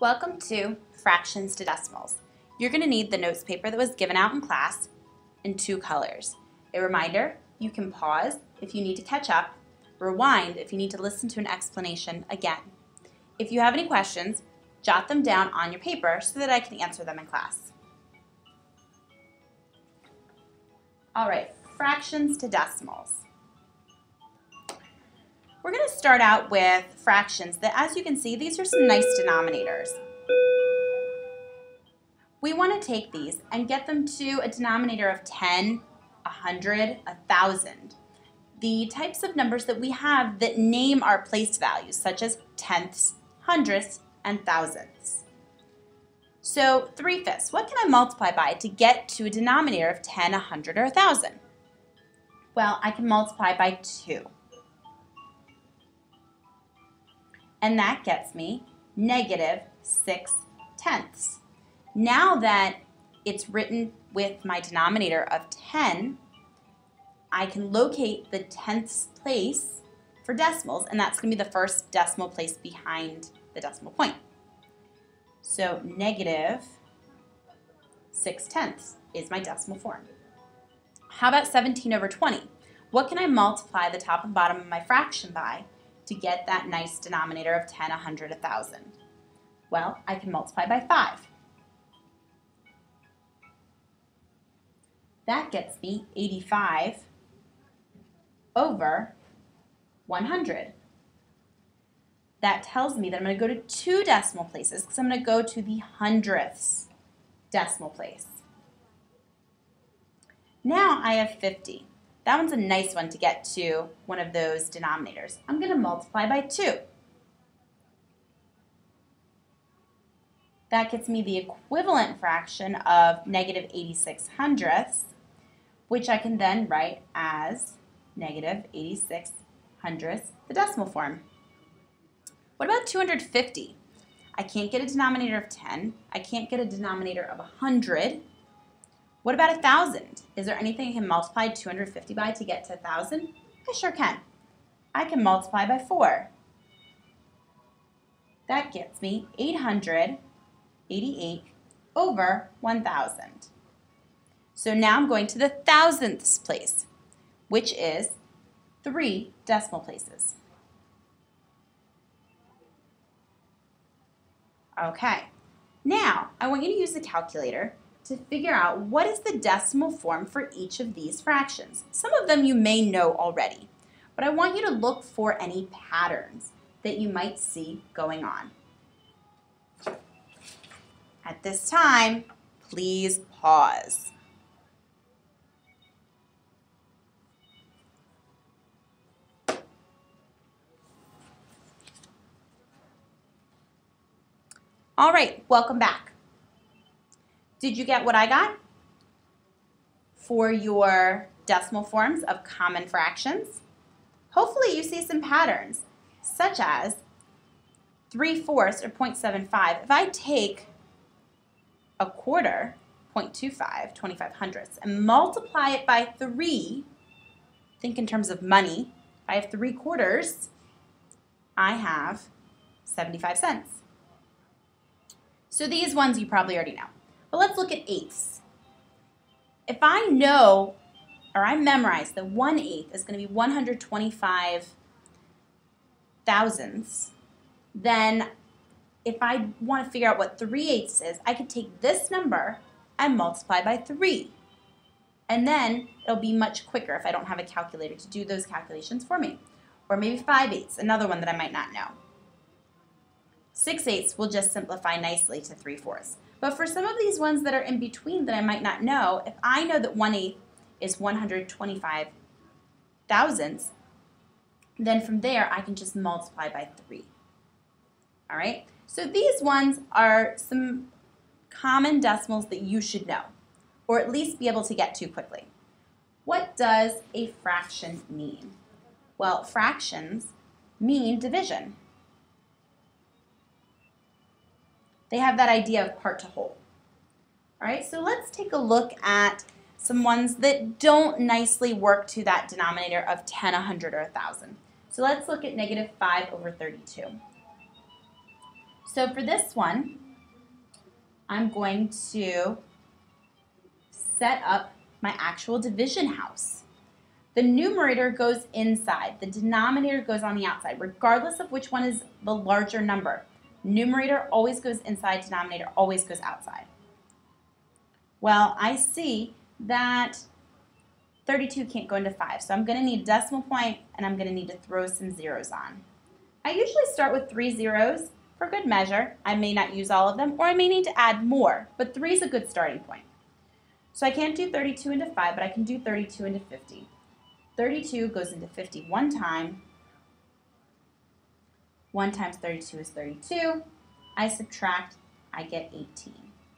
Welcome to Fractions to Decimals. You're going to need the notes paper that was given out in class in two colors. A reminder, you can pause if you need to catch up, rewind if you need to listen to an explanation again. If you have any questions, jot them down on your paper so that I can answer them in class. All right, fractions to decimals. We're going to start out with fractions that, as you can see, these are some nice denominators. We want to take these and get them to a denominator of 10, 100, 1,000. The types of numbers that we have that name our place values, such as tenths, hundredths, and thousandths. So 3/5, what can I multiply by to get to a denominator of 10, 100, or 1,000? Well, I can multiply by 2. And that gets me -6/10. Now that it's written with my denominator of 10, I can locate the tenths place for decimals, and that's going to be the first decimal place behind the decimal point. So -6/10 is my decimal form. How about 17/20? What can I multiply the top and bottom of my fraction by to get that nice denominator of 10, 100, 1,000? Well, I can multiply by 5. That gets me 85/100. That tells me that I'm going to go to 2 decimal places because I'm going to go to the hundredths decimal place. Now I have 50. That one's a nice one to get to one of those denominators. I'm going to multiply by 2. That gets me the equivalent fraction of -86/100, which I can then write as -86/100, the decimal form. What about 250? I can't get a denominator of 10. I can't get a denominator of 100. What about 1,000? Is there anything I can multiply 250 by to get to 1,000? I sure can. I can multiply by 4. That gets me 888/1,000. So now I'm going to the thousandths place, which is 3 decimal places. Okay, now I want you to use the calculator to figure out what is the decimal form for each of these fractions. Some of them you may know already, but I want you to look for any patterns that you might see going on. At this time, please pause. All right, welcome back. Did you get what I got for your decimal forms of common fractions? Hopefully you see some patterns, such as 3/4 or 0.75. If I take a quarter, 0.25, 25/100, and multiply it by 3, think in terms of money. If I have 3/4, I have 75 cents. So these ones you probably already know. But let's look at eighths. If I know, or I memorize that 1/8 is going to be 125 thousandths, then if I want to figure out what 3/8 is, I could take this number and multiply by 3. And then it'll be much quicker if I don't have a calculator to do those calculations for me. Or maybe 5/8, another one that I might not know. 6/8 will just simplify nicely to 3/4. But for some of these ones that are in between that I might not know, if I know that 1/8 is 125 thousandths, then from there I can just multiply by 3. All right? So these ones are some common decimals that you should know, or at least be able to get to quickly. What does a fraction mean? Well, fractions mean division. They have that idea of part to whole. All right, so let's take a look at some ones that don't nicely work to that denominator of 10, 100, or 1,000. So let's look at -5/32. So for this one, I'm going to set up my actual division house. The numerator goes inside. The denominator goes on the outside, regardless of which one is the larger number. Numerator always goes inside, denominator always goes outside. Well, I see that 32 can't go into 5, so I'm going to need a decimal point, and I'm going to need to throw some zeros on. I usually start with 3 zeros for good measure. I may not use all of them, or I may need to add more, but 3 is a good starting point. So I can't do 32 into 5, but I can do 32 into 50. 32 goes into 50 one time. 1 times 32 is 32. I subtract, I get 18.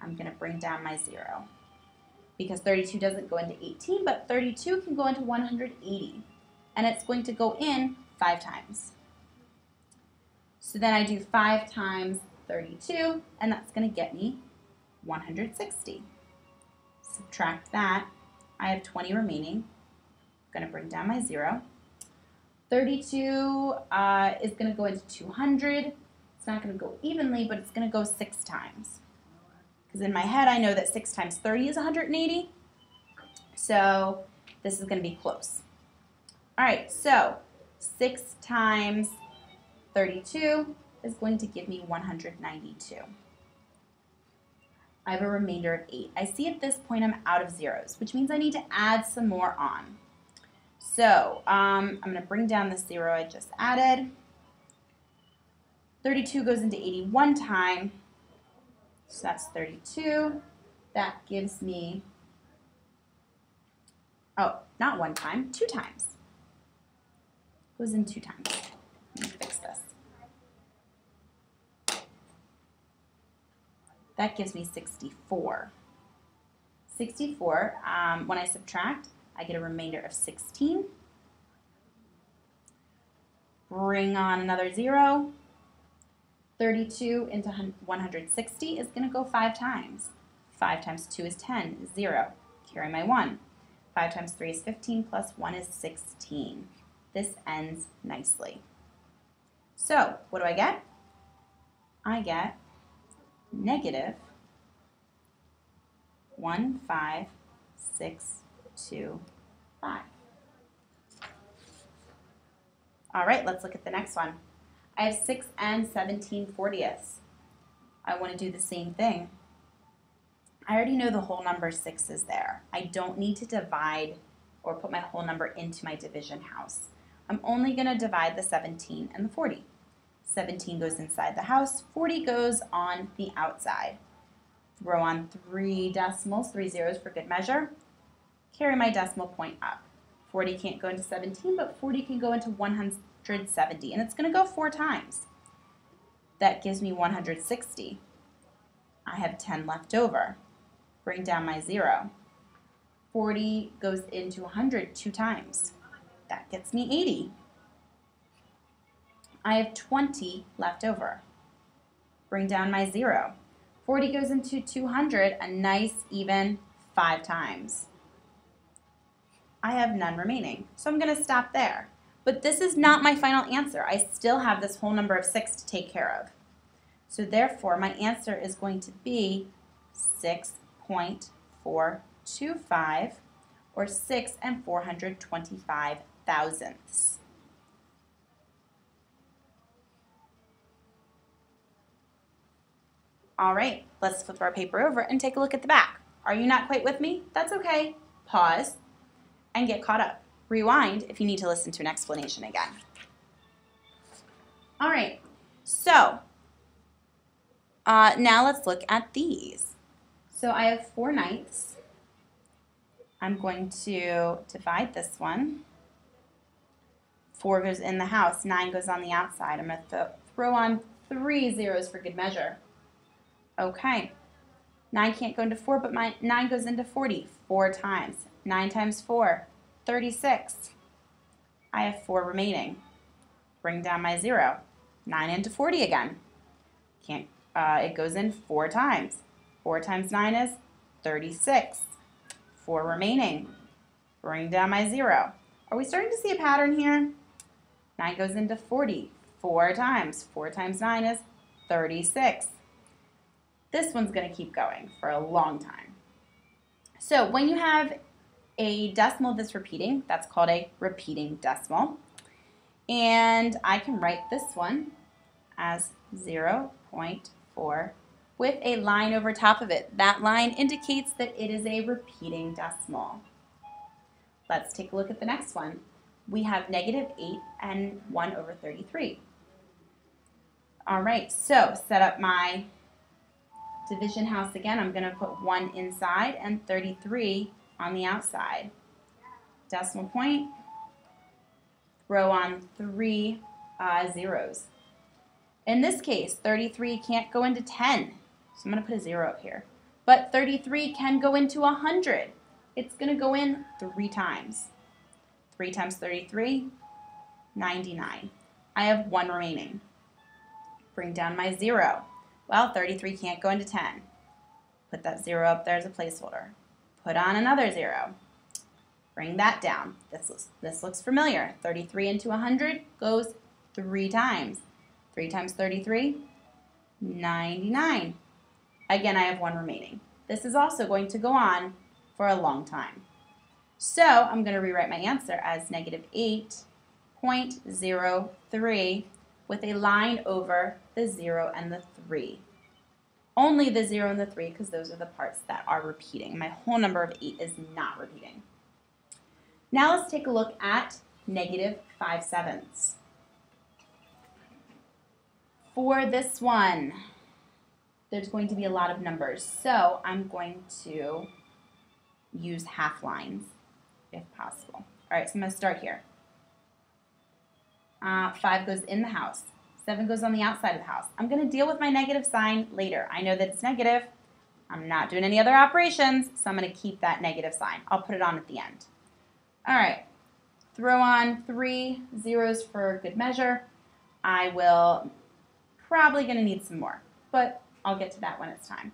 I'm going to bring down my 0. Because 32 doesn't go into 18, but 32 can go into 180. And it's going to go in 5 times. So then I do 5 times 32, and that's going to get me 160. Subtract that. I have 20 remaining. I'm going to bring down my 0. 32 is going to go into 200. It's not going to go evenly, but it's going to go 6 times. Because in my head, I know that 6 times 30 is 180. So this is going to be close. All right, so 6 times 32 is going to give me 192. I have a remainder of 8. I see at this point I'm out of zeros, which means I need to add some more on. So I'm going to bring down the 0 I just added. 32 goes into 80 one time, so that's 32. That gives me, oh, not one time, 2 times. Goes in 2 times. Let me fix this. That gives me 64. 64, when I subtract, I get a remainder of 16. Bring on another 0. 32 into 160 is going to go 5 times. 5 times 2 is 10, 0. Carry my 1. 5 times 3 is 15, plus 1 is 16. This ends nicely. So, what do I get? I get negative 15625. All right, let's look at the next one. I have 6 and 17/40. I want to do the same thing. I already know the whole number 6 is there. I don't need to divide or put my whole number into my division house. I'm only going to divide the 17 and the 40. 17 goes inside the house, 40 goes on the outside. Throw on 3 decimals, 3 zeros for good measure. Carry my decimal point up. 40 can't go into 17, but 40 can go into 170, and it's going to go 4 times. That gives me 160. I have 10 left over. Bring down my 0. 40 goes into 100 2 times. That gets me 80. I have 20 left over. Bring down my 0. 40 goes into 200, a nice even 5 times. I have none remaining, so I'm going to stop there. But this is not my final answer. I still have this whole number of 6 to take care of. So therefore, my answer is going to be 6.425, or 6 425 thousandths. All right, let's flip our paper over and take a look at the back. Are you not quite with me? That's okay. Pause and get caught up. Rewind if you need to listen to an explanation again. All right, so now let's look at these. So I have 4/9. I'm going to divide this one. 4 goes in the house, 9 goes on the outside. I'm going to throw on 3 zeros for good measure. Okay, 9 can't go into 4, but my 9 goes into 40 4 times. 9 times 4, 36. I have 4 remaining. Bring down my 0. 9 into 40 again. It goes in 4 times. 4 times 9 is 36. 4 remaining. Bring down my 0. Are we starting to see a pattern here? 9 goes into 40 4 times. 4 times 9 is 36. This one's going to keep going for a long time. So when you have a decimal that's repeating, that's called a repeating decimal. And I can write this one as 0.4 with a line over top of it. That line indicates that it is a repeating decimal. Let's take a look at the next one. We have -8 and 1 over 33. All right, so set up my division house again. I'm going to put 1 inside and 33 on the outside. Decimal point, throw on 3 zeros. In this case, 33 can't go into 10, so I'm going to put a 0 up here. But 33 can go into 100. It's going to go in 3 times. 3 times 33, 99. I have 1 remaining. Bring down my 0. Well, 33 can't go into 10. Put that 0 up there as a placeholder. Put on another 0. Bring that down. This looks familiar. 33 into 100 goes 3 times. 3 times 33, 99. Again, I have 1 remaining. This is also going to go on for a long time. So I'm going to rewrite my answer as -8.03 with a line over the 0 and the 3. Only the 0 and the 3 because those are the parts that are repeating. My whole number of 8 is not repeating. Now let's take a look at -5/7. For this one, there's going to be a lot of numbers, so I'm going to use half lines if possible. All right, so I'm going to start here. 5 goes in the house. 7 goes on the outside of the house. I'm going to deal with my negative sign later. I know that it's negative. I'm not doing any other operations, so I'm going to keep that negative sign. I'll put it on at the end. All right, throw on 3 zeros for good measure. I will probably going to need some more, but I'll get to that when it's time.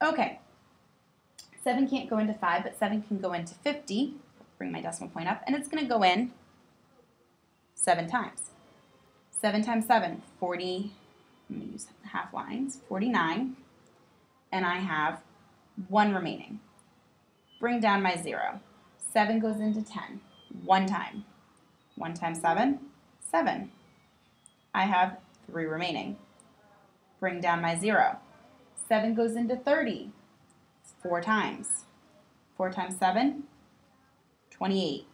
Okay, 7 can't go into 5, but 7 can go into 50. Bring my decimal point up, and it's going to go in 7 times. 7 times 7, 40, I'm going to use half lines, 49, and I have 1 remaining. Bring down my 0. 7 goes into 10, 1 time. 1 times 7, 7. I have 3 remaining. Bring down my 0. 7 goes into 30, 4 times. 4 times 7, 28.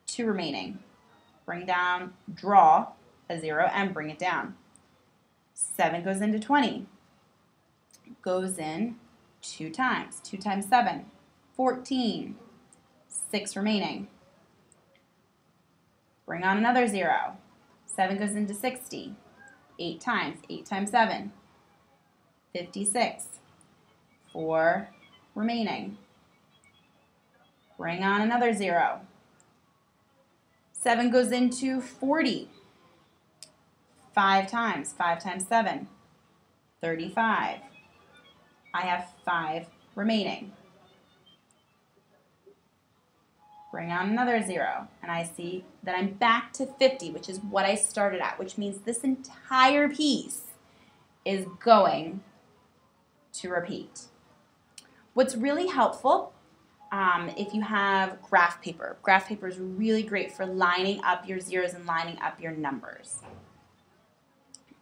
2 remaining. Bring down, draw a 0 and bring it down. 7 goes into 20. Goes in 2 times. 2 times 7, 14. 6 remaining. Bring on another 0. 7 goes into 60. 8 times. 8 times 7, 56. 4 remaining. Bring on another 0. 7 goes into 40. 5 times. 5 times 7, 35. I have 5 remaining. Bring on another 0, and I see that I'm back to 50, which is what I started at, which means this entire piece is going to repeat. What's really helpful if you have graph paper. Graph paper is really great for lining up your zeros and lining up your numbers.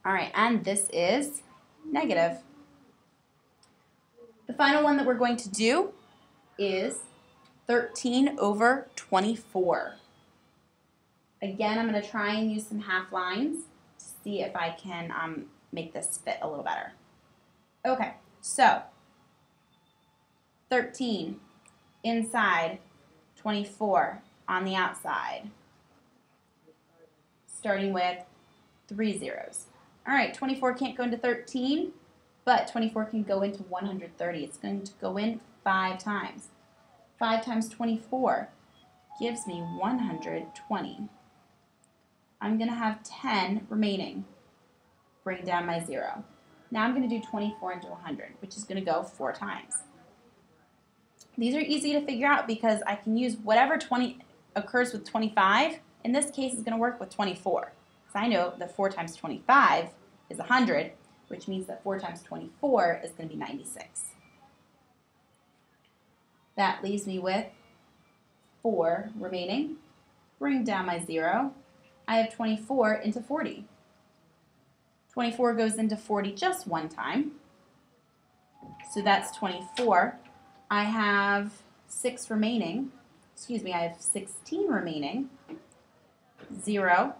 All right, and this is negative. The final one that we're going to do is 13 over 24. Again, I'm going to try and use some half lines to see if I can make this fit a little better. Okay, so 13 inside, 24 on the outside, starting with 3 zeros. All right, 24 can't go into 13, but 24 can go into 130. It's going to go in 5 times. 5 times 24 gives me 120. I'm going to have 10 remaining. Bring down my 0. Now I'm going to do 24 into 100, which is going to go 4 times. These are easy to figure out because I can use whatever 20 occurs with 25. In this case, it's going to work with 24. So I know that 4 times 25 is 100, which means that 4 times 24 is going to be 96. That leaves me with 4 remaining. Bring down my 0. I have 24 into 40. 24 goes into 40 just one time. So that's 24. I have 6 remaining. Excuse me, I have 16 remaining. 0.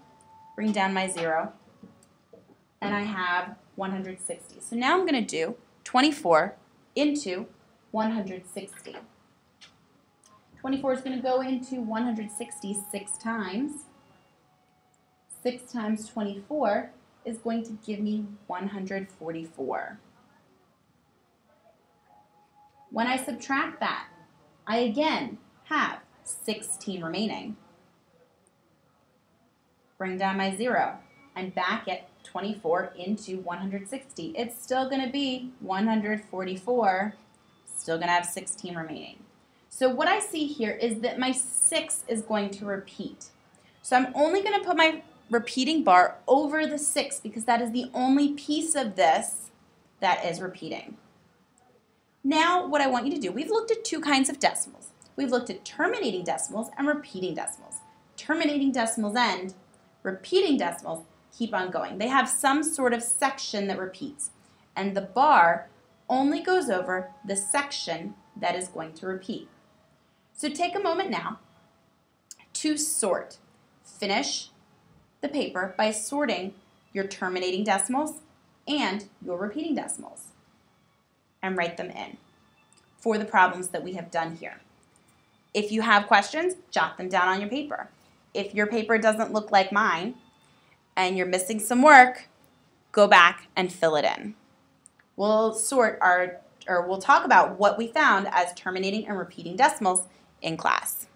Bring down my 0. And I have 160. So now I'm going to do 24 into 160. 24 is going to go into 160 6 times. 6 times 24 is going to give me 144. When I subtract that, I again have 16 remaining. Bring down my 0. I'm back at 24 into 160. It's still going to be 144, still going to have 16 remaining. So what I see here is that my 6 is going to repeat. So I'm only going to put my repeating bar over the 6 because that is the only piece of this that is repeating. Now what I want you to do, we've looked at 2 kinds of decimals. We've looked at terminating decimals and repeating decimals. Terminating decimals end, repeating decimals keep on going. They have some sort of section that repeats, and the bar only goes over the section that is going to repeat. So take a moment now to sort. Finish the paper by sorting your terminating decimals and your repeating decimals and write them in for the problems that we have done here. If you have questions, jot them down on your paper. If your paper doesn't look like mine and you're missing some work, go back and fill it in. We'll talk about what we found as terminating and repeating decimals in class.